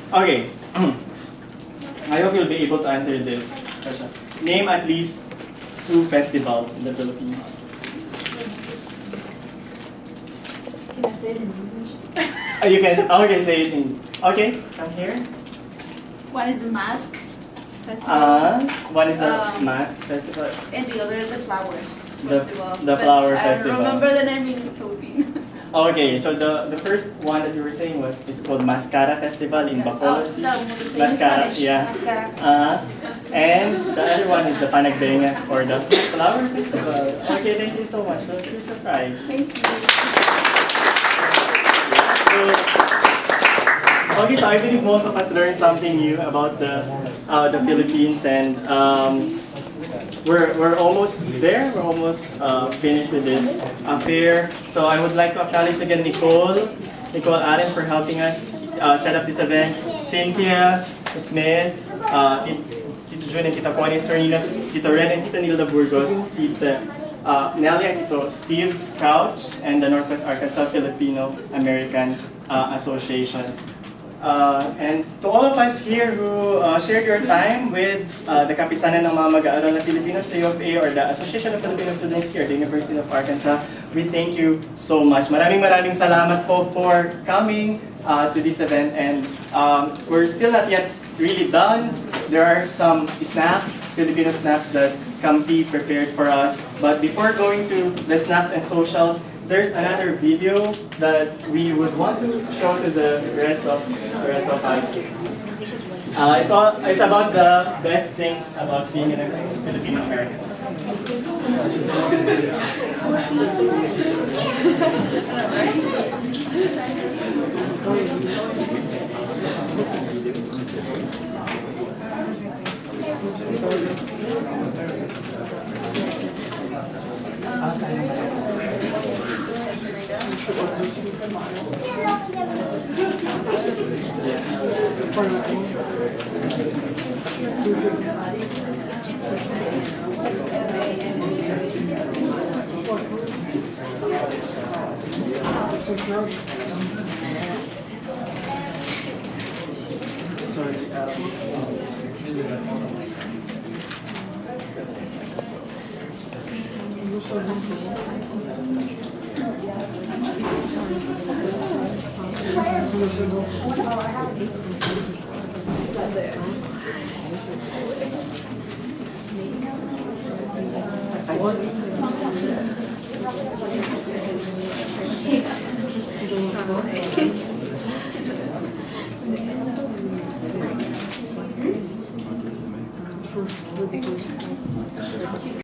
Okay. I hope you'll be able to answer this question. Name at least 2 festivals in the Philippines. Can I say it in English? You can, okay, say it in, okay, come here. One is the mask festival, One is the mask festival. and the other is the flowers The- festival. the But flower I festival. don't remember the name in Philippine. Okay, so the first one that you were saying is called Mascara Festival in Bacolod. Oh, no, the same in Mascara, Spanish. yeah. Mascara. And the other one is the Panagbenga or the Flower Festival. Okay, thank you so much. So here's your prize. Thank you. Okay, so I believe most of us learned something new about the Philippines, and we're almost there. We're almost finished with this fair. So I would like to acknowledge again Nicole Allen for helping us set up this event. Cynthia, Smith, Tito Jun and Tita Connie, Sir Nina, Tito Ren and Tita Nilda Burgos, Tita Nelly and Tito Steve Couch, and the Northwest Arkansas Filipino American Association. And to all of us here who shared your time with the Kapisanan ng mga mag-aaral na Pilipino sa U of A or the Association of Filipino Students here at the University of Arkansas, we thank you so much. Maraming salamat po for coming to this event, and we're still not yet really done. There are some snacks, Filipino snacks that KAMPI prepared for us. But before going to the snacks and socials, there's another video that we would want to show to the rest of us. It's about the best things about being a Filipino American.